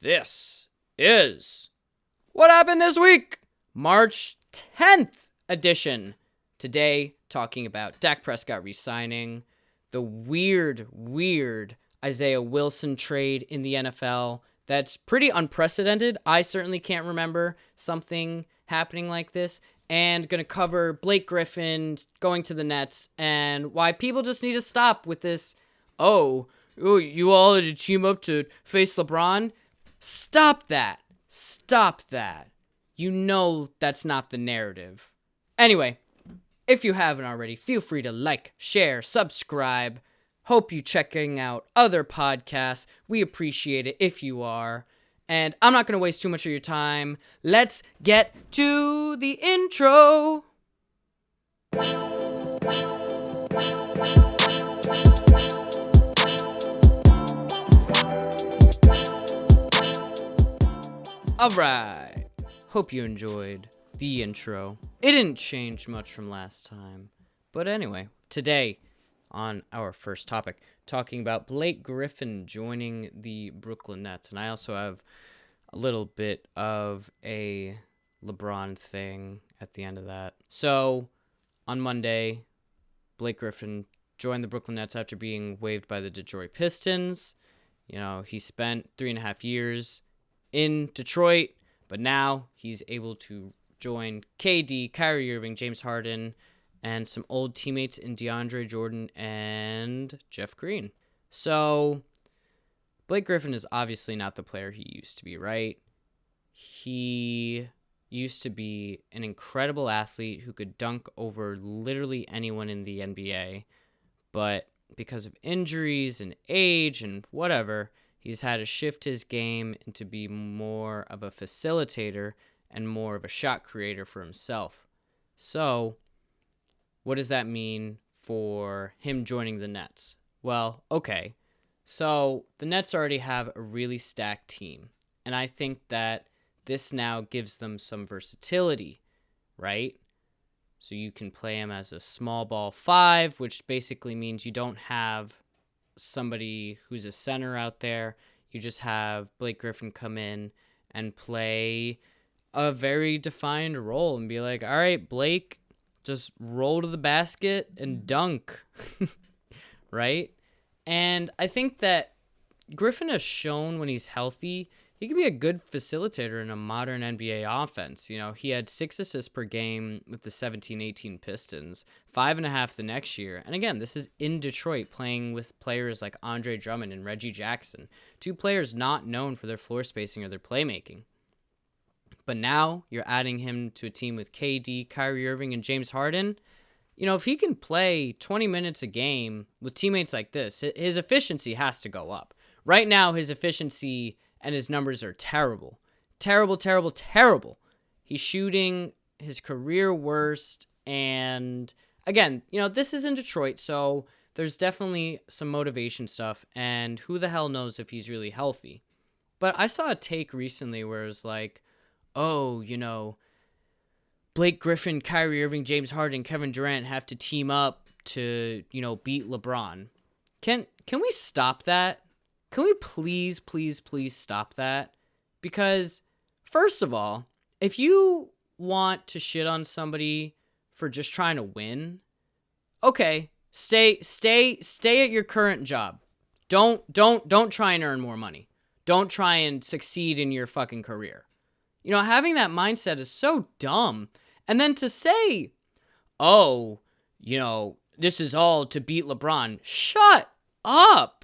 This is What Happened This Week, March 10th edition. Today, talking about Dak Prescott re-signing, the weird Isaiah Wilson trade in the NFL that's pretty unprecedented. I certainly can't remember something happening like this. And going to cover Blake Griffin going to the Nets and why people just need to stop with this, you all had to team up to face LeBron? Stop that. Stop that. You know that's not the narrative. Anyway, if you haven't already, feel free to like, share, subscribe. Hope you checking out other podcasts. We appreciate it if you are. And I'm not going to waste too much of your time. Let's get to the intro. Alright, hope you enjoyed the intro. It didn't change much from last time. But anyway, today on our first topic, talking about Blake Griffin joining the Brooklyn Nets. And I also have a little bit of a LeBron thing at the end of that. So, on Monday, Blake Griffin joined the Brooklyn Nets after being waived by the Detroit Pistons. You know, he spent 3.5 years in Detroit, but now he's able to join KD, Kyrie Irving, James Harden, and some old teammates in DeAndre Jordan and Jeff Green. So, Blake Griffin is obviously not the player he used to be, right? He used to be an incredible athlete who could dunk over literally anyone in the NBA, but because of injuries and age and whatever, he's had to shift his game into be more of a facilitator and more of a shot creator for himself. So, what does that mean for him joining the Nets? Well, okay. So, the Nets already have a really stacked team. And I think that this now gives them some versatility, right? So you can play him as a small ball 5, which basically means you don't have somebody who's a center out there. You just have Blake Griffin come in and play a very defined role and be like, all right, Blake, just roll to the basket and dunk, right? And I think that Griffin has shown when he's healthy, he can be a good facilitator in a modern NBA offense. You know, he had 6 assists per game with the 17-18 Pistons, 5.5 the next year. And again, this is in Detroit playing with players like Andre Drummond and Reggie Jackson, 2 players not known for their floor spacing or their playmaking. But now you're adding him to a team with KD, Kyrie Irving, and James Harden. You know, if he can play 20 minutes a game with teammates like this, his efficiency has to go up. Right now, his efficiency and his numbers are terrible. Terrible. He's shooting his career worst. And again, you know, this is in Detroit, so there's definitely some motivation stuff. And who the hell knows if he's really healthy. But I saw a take recently where it was like, oh, you know, Blake Griffin, Kyrie Irving, James Harden, Kevin Durant have to team up to, you know, beat LeBron. Can we stop that? Can we please stop that? Because, first of all, if you want to shit on somebody for just trying to win, okay, stay at your current job. Don't try and earn more money. Don't try and succeed in your fucking career. You know, having that mindset is so dumb. And then to say, oh, you know, this is all to beat LeBron. Shut up.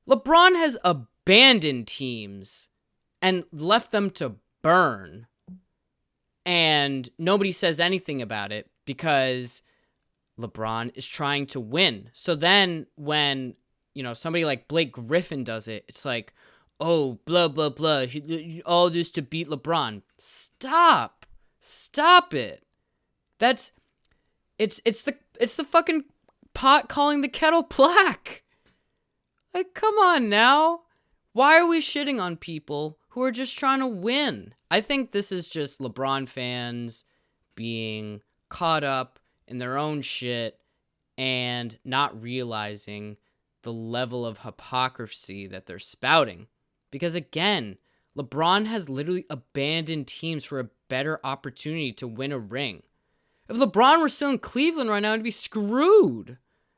LeBron has abandoned teams and left them to burn. And nobody says anything about it because LeBron is trying to win. So then when, you know, somebody like Blake Griffin does it, it's like, oh, blah, blah, blah, all this to beat LeBron. Stop it. It's the fucking pot calling the kettle black. Like, come on now. Why are we shitting on people who are just trying to win? I think this is just LeBron fans being caught up in their own shit and not realizing the level of hypocrisy that they're spouting. Because again, LeBron has literally abandoned teams for a better opportunity to win a ring. If LeBron were still in Cleveland right now, he'd be screwed.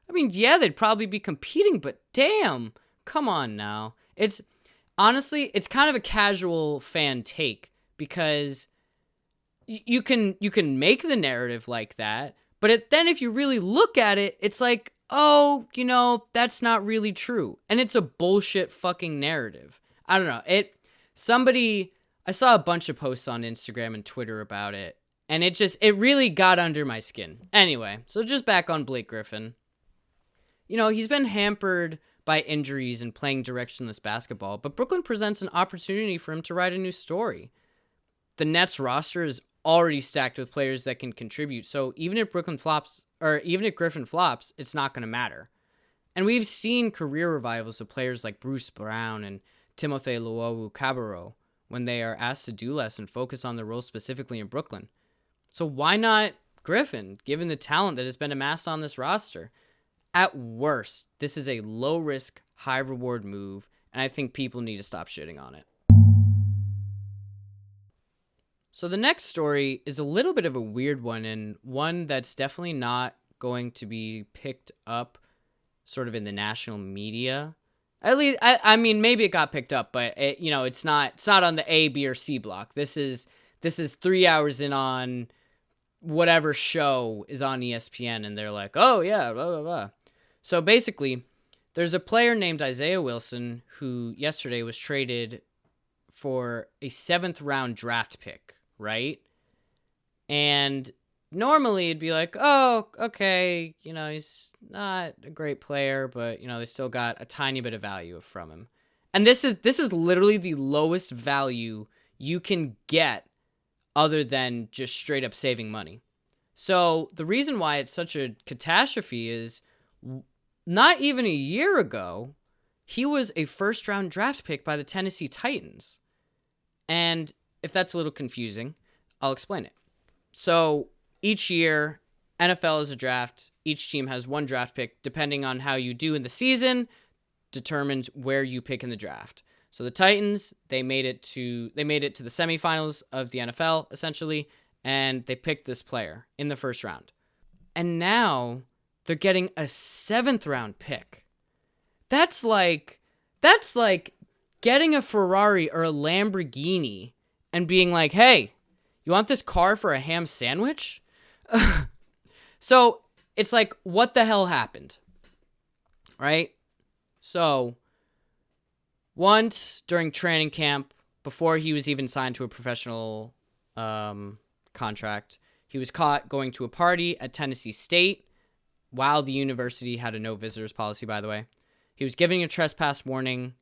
I mean, yeah, they'd probably be competing, but damn, come on now. It's honestly, it's kind of a casual fan take because you can make the narrative like that, but then if you really look at it, it's like, oh, that's not really true, and it's a bullshit fucking narrative. I don't know. I saw a bunch of posts on Instagram and Twitter about it, and it really got under my skin. Anyway, so just back on Blake Griffin. He's been hampered by injuries and playing directionless basketball, but Brooklyn presents an opportunity for him to write a new story. The Nets roster is already stacked with players that can contribute, so even if Griffin flops, it's not going to matter. And we've seen career revivals of players like Bruce Brown and Timothé Luwawu-Cabarrot when they are asked to do less and focus on their role specifically in Brooklyn. So why not Griffin, given the talent that has been amassed on this roster? At worst, this is a low-risk, high-reward move, and I think people need to stop shitting on it. So the next story is a little bit of a weird one, and one that's definitely not going to be picked up sort of in the national media. At least, I mean, maybe it got picked up, but it's not on the A, B, or C block. This is 3 hours in on whatever show is on ESPN, and they're like, oh yeah, blah, blah, blah. So basically, there's a player named Isaiah Wilson who yesterday was traded for a 7th round draft pick, right? And normally it'd be like, oh, okay, he's not a great player, but they still got a tiny bit of value from him. And this is literally the lowest value you can get other than just straight up saving money. So the reason why it's such a catastrophe is not even a year ago, he was a 1st round draft pick by the Tennessee Titans. And if that's a little confusing, I'll explain it. So each year, NFL is a draft. Each team has 1 draft pick. Depending on how you do in the season, determines where you pick in the draft. So the Titans, they made it to the semifinals of the NFL, essentially, and they picked this player in the 1st round. And now they're getting a 7th round pick. That's like getting a Ferrari or a Lamborghini and being like, hey, you want this car for a ham sandwich? So it's like, what the hell happened? Right? So once during training camp, before he was even signed to a professional contract, he was caught going to a party at Tennessee State while the university had a no visitors policy, by the way. He was given a trespass warning,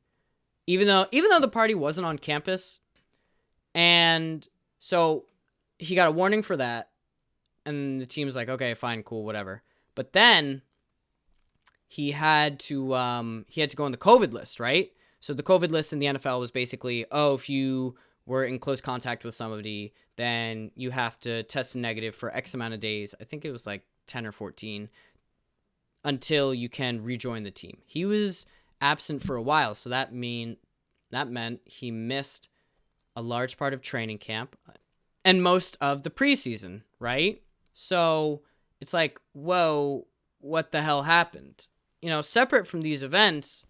even though the party wasn't on campus. And so he got a warning for that. And the team was like, okay, fine, cool, whatever. But then he had to go on the COVID list, right? So the COVID list in the NFL was basically, if you were in close contact with somebody, then you have to test negative for X amount of days. I think it was like 10 or 14 until you can rejoin the team. He was absent for a while, so that meant he missed a large part of training camp and most of the preseason, right? So it's like, whoa, what the hell happened? Separate from these events,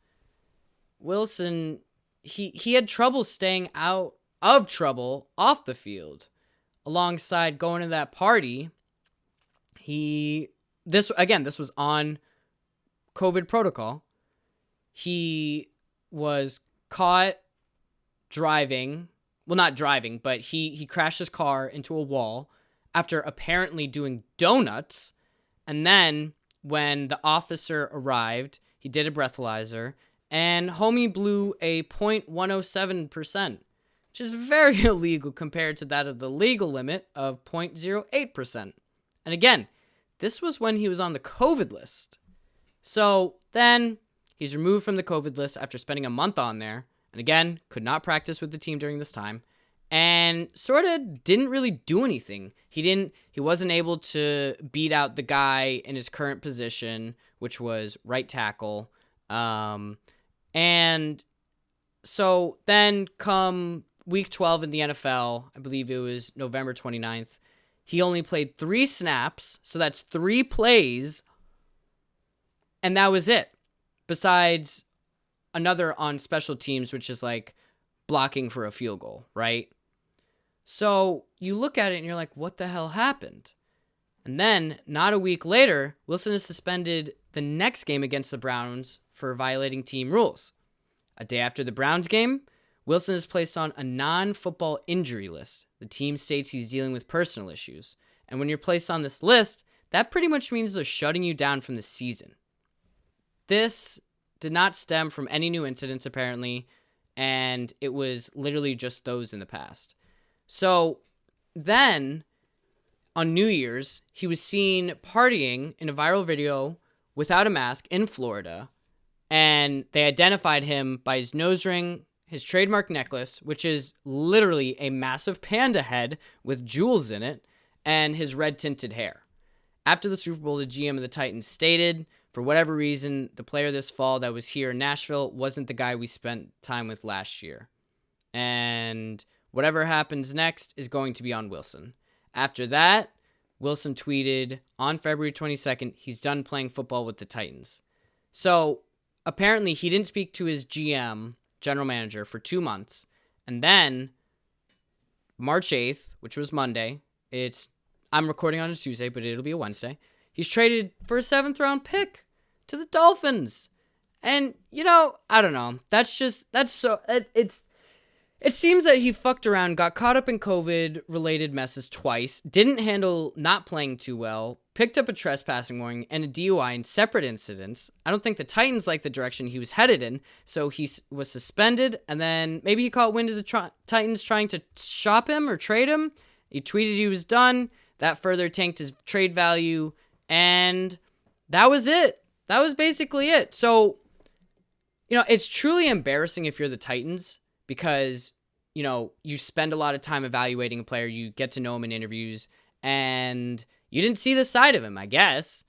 Wilson, he had trouble staying out of trouble off the field. Alongside going to that party, this was on COVID protocol. He was caught driving. Well, not driving, but he crashed his car into a wall after apparently doing donuts. And then when the officer arrived, he did a breathalyzer, and homie blew a 0.107%, which is very illegal compared to that of the legal limit of 0.08%. And again, this was when he was on the COVID list. So then he's removed from the COVID list after spending a month on there. And again, could not practice with the team during this time. And sort of didn't really do anything. He wasn't able to beat out the guy in his current position, which was right tackle. And So then come week 12 in the NFL, I believe it was November 29th, he only played 3 snaps, so that's 3 plays, and that was it. Besides another on special teams, which is like blocking for a field goal, right? So you look at it and you're like, what the hell happened? And then, not a week later, Wilson is suspended the next game against the Browns for violating team rules. A day after the Browns game, Wilson is placed on a non-football injury list. The team states he's dealing with personal issues. And when you're placed on this list, that pretty much means they're shutting you down from the season. This did not stem from any new incidents, apparently, and it was literally just those in the past. So then, on New Year's, he was seen partying in a viral video without a mask in Florida, and they identified him by his nose ring, his trademark necklace, which is literally a massive panda head with jewels in it, and his red tinted hair. After the Super Bowl, the GM of the Titans stated, for whatever reason, the player this fall that was here in Nashville wasn't the guy we spent time with last year. And whatever happens next is going to be on Wilson. After that, Wilson tweeted on February 22nd, he's done playing football with the Titans. So apparently he didn't speak to his GM, general manager, for 2 months. And then March 8th, which was Monday, I'm recording on a Tuesday, but it'll be a Wednesday. He's traded for a 7th round pick to the Dolphins. And, I don't know. It seems that he fucked around, got caught up in COVID-related messes twice, didn't handle not playing too well, picked up a trespassing warning and a DUI in separate incidents. I don't think the Titans liked the direction he was headed in, so he was suspended, and then maybe he caught wind of the Titans trying to shop him or trade him. He tweeted he was done. That further tanked his trade value, and that was it. That was basically it. So, it's truly embarrassing if you're the Titans, because, you spend a lot of time evaluating a player, you get to know him in interviews, and you didn't see the side of him, I guess.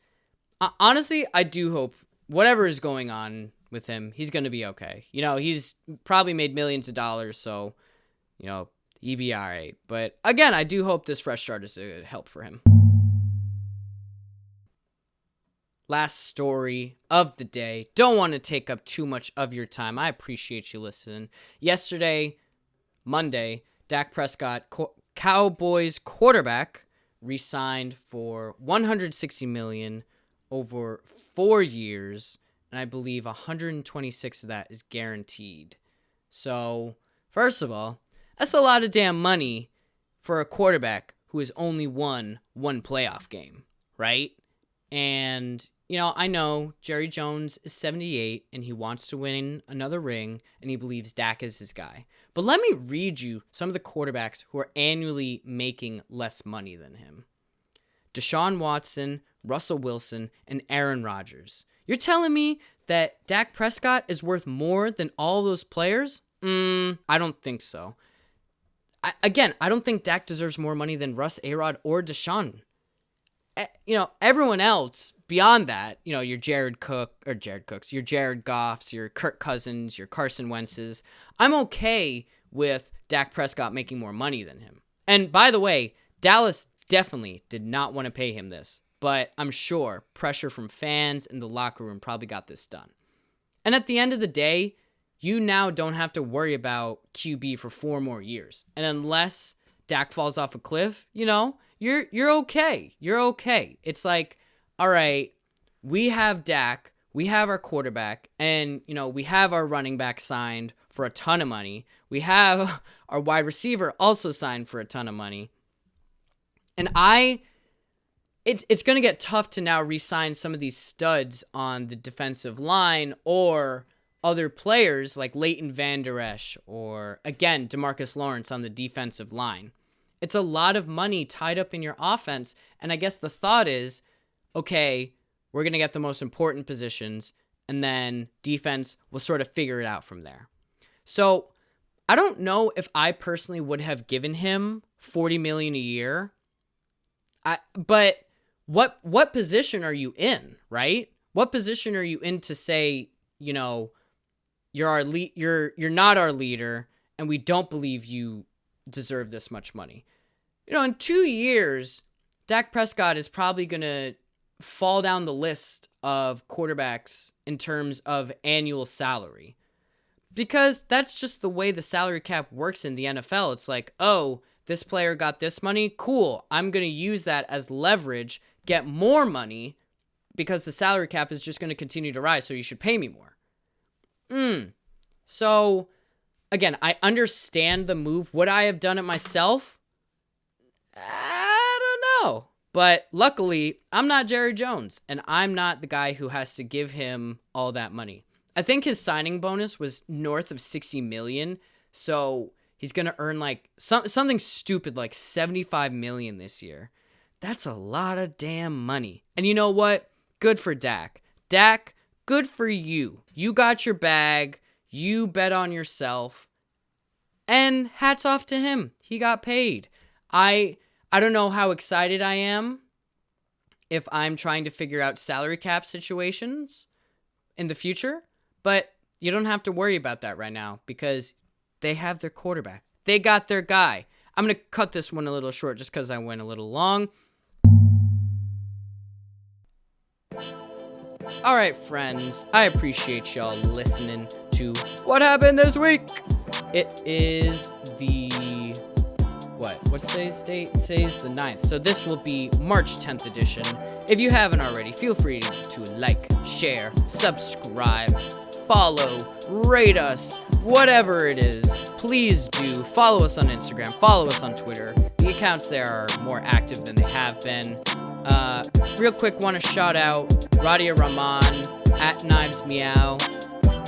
Honestly, I do hope whatever is going on with him, he's going to be okay. He's probably made millions of dollars, so, he'd be all right. But again, I do hope this fresh start is a help for him. Last story of the day. Don't want to take up too much of your time. I appreciate you listening. Yesterday, Monday, Dak Prescott, Cowboys quarterback, re-signed for $160 million over 4 years, and I believe 126 of that is guaranteed. So, first of all, that's a lot of damn money for a quarterback who has only won one playoff game, right? And I know Jerry Jones is 78 and he wants to win another ring and he believes Dak is his guy. But let me read you some of the quarterbacks who are annually making less money than him. Deshaun Watson, Russell Wilson, and Aaron Rodgers. You're telling me that Dak Prescott is worth more than all those players? I don't think so. I don't think Dak deserves more money than Russ, A-Rod, or Deshaun. Everyone else beyond that, your your Jared Goffs, your Kirk Cousins, your Carson Wentz's, I'm okay with Dak Prescott making more money than him. And by the way, Dallas definitely did not want to pay him this, but I'm sure pressure from fans in the locker room probably got this done. And at the end of the day, you now don't have to worry about QB for 4 more years. And unless Dak falls off a cliff, you're okay. You're okay. It's like, all right, we have Dak, we have our quarterback, and, we have our running back signed for a ton of money. We have our wide receiver also signed for a ton of money. And it's going to get tough to now re-sign some of these studs on the defensive line or other players like Leighton Vander Esch or, again, DeMarcus Lawrence on the defensive line. It's a lot of money tied up in your offense, and I guess the thought is, okay, we're going to get the most important positions, and then defense will sort of figure it out from there. So I don't know if I personally would have given him $40 million a year, but what position are you in, right? What position are you in to say, you're you're not our leader, and we don't believe you deserve this much money. In 2 years, Dak Prescott is probably going to fall down the list of quarterbacks in terms of annual salary. Because that's just the way the salary cap works in the NFL. It's like, oh, this player got this money. Cool. I'm going to use that as leverage, get more money, because the salary cap is just going to continue to rise, so you should pay me more. So, again, I understand the move. Would I have done it myself? I don't know. But luckily, I'm not Jerry Jones, and I'm not the guy who has to give him all that money. I think his signing bonus was north of $60 million, so he's going to earn like something stupid like $75 million this year. That's a lot of damn money. And you know what? Good for Dak. Dak, good for you. You got your bag. You bet on yourself. And hats off to him. He got paid. I don't know how excited I am if I'm trying to figure out salary cap situations in the future. But you don't have to worry about that right now because they have their quarterback. They got their guy. I'm going to cut this one a little short just because I went a little long. All right, friends. I appreciate y'all listening to What Happened This Week. It is What's today's date? Today's the 9th. So this will be March 10th edition. If you haven't already, feel free to like, share, subscribe, follow, rate us, whatever it is. Please do. Follow us on Instagram. Follow us on Twitter. The accounts there are more active than they have been. Real quick, want to shout out Radia Rahman at Knives Meow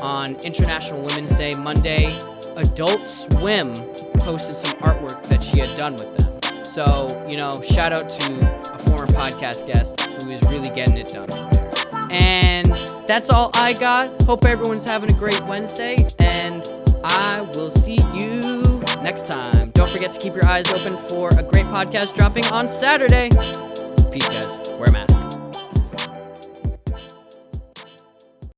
on International Women's Day Monday. Adult Swim posted some artwork that she had done with them. So, shout out to a former podcast guest who is really getting it done right there. And that's all I got. Hope everyone's having a great Wednesday, and I will see you next time. Don't forget to keep your eyes open for a great podcast dropping on Saturday. Peace, guys. Wear a mask.